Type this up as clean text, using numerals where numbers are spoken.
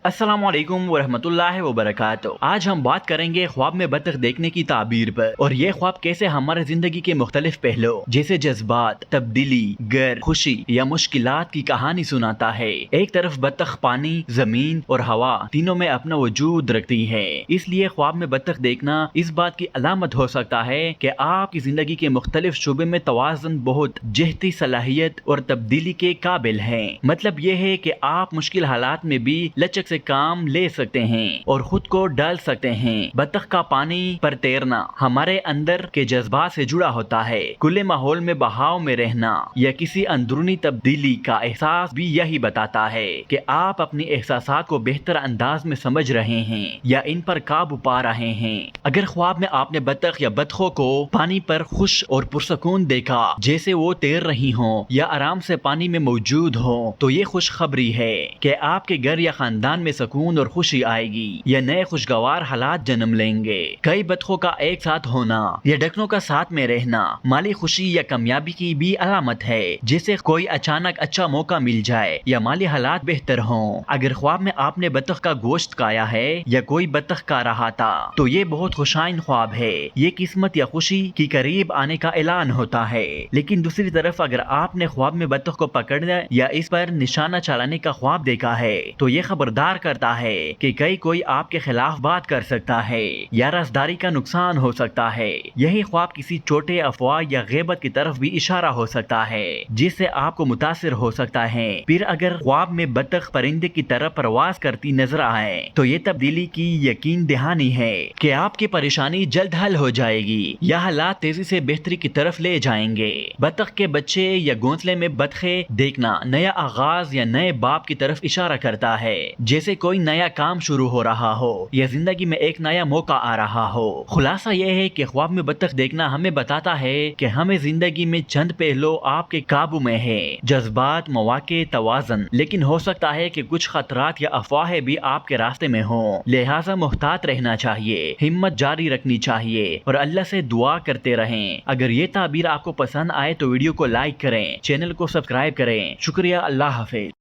अस्सलाम वालेकुम वरहमतुल्लाहि वबरकातुहू। आज हम बात करेंगे ख्वाब में बतख देखने की ताबीर पर और ये ख्वाब कैसे हमारे जिंदगी के मुख्तलिफ पहलुओं जैसे जज्बात, तब्दीली, गर, खुशी या मुश्किलात की कहानी सुनाता है। एक तरफ बतख पानी, जमीन और हवा तीनों में अपना वजूद रखती है, इसलिए ख्वाब में बतख देखना इस बात की अलामत हो सकता है कि आपकी जिंदगी के मुख्तलिफ शोबे में तवाज़ुन बहुत जहती सलाहियत और तब्दीली के काबिल है। मतलब ये है कि आप मुश्किल हालात में भी लचक से काम ले सकते हैं और खुद को डाल सकते हैं। बतख का पानी पर तैरना हमारे अंदर के जज्बात से जुड़ा होता है। खुले माहौल में बहाव में रहना या किसी अंदरूनी तब्दीली का एहसास भी यही बताता है कि आप अपनी एहसासात को बेहतर अंदाज में समझ रहे हैं या इन पर काबू पा रहे हैं। अगर ख्वाब में आपने बतख या बतखों को पानी पर खुश और पुरसकून देखा, जैसे वो तैर रही हो या आराम से पानी में मौजूद हो, तो ये खुशखबरी है कि आपके घर या खानदान में सुकून और खुशी आएगी या नए खुशगवार हालात जन्म लेंगे। कई बतखों का एक साथ होना या डकनों का साथ में रहना माली खुशी या कामयाबी की भी अलामत है, जैसे कोई अचानक अच्छा मौका मिल जाए या माली हालात बेहतर हों। अगर ख्वाब में आपने बतख का गोश्त खाया है या कोई बतख खा रहा था, तो ये बहुत खुशाइन ख्वाब है। ये किस्मत या खुशी की करीब आने का ऐलान होता है। लेकिन दूसरी तरफ अगर आपने ख्वाब में बतख को पकड़ने या इस पर निशाना चलाने का ख्वाब देखा है, तो ये खबरदार करता है कि कोई आपके खिलाफ बात कर सकता है या राजदारी का नुकसान हो सकता है। यही ख्वाब किसी छोटे अफवाह या गैबत की तरफ भी इशारा हो सकता है, जिससे आपको मुतासिर हो सकता है। फिर अगर ख्वाब में बतख परिंदे की तरफ प्रवास करती नजर आए, तो ये तब्दीली की यकीन दहानी है कि आपकी परेशानी जल्द हल हो जाएगी या हालात तेजी से बेहतरी की तरफ ले जाएंगे। बतख के बच्चे या घोंसले में बतखें देखना नया आगाज या नए बाप की तरफ इशारा करता है, जैसे कोई नया काम शुरू हो रहा हो या जिंदगी में एक नया मौका आ रहा हो। खुलासा यह है कि ख्वाब में बतख देखना हमें बताता है कि हमें जिंदगी में चंद पहलू आपके काबू में है, जज्बात, मौके, तवाज़ुन। लेकिन हो सकता है कि कुछ खतरात या अफवाहें भी आपके रास्ते में हो, लिहाजा मुहतात रहना चाहिए, हिम्मत जारी रखनी चाहिए और अल्लाह से दुआ करते रहें। अगर ये ताबीर आपको पसंद आए तो वीडियो को लाइक करें, चैनल को सब्सक्राइब करें। शुक्रिया। अल्लाह हाफिज।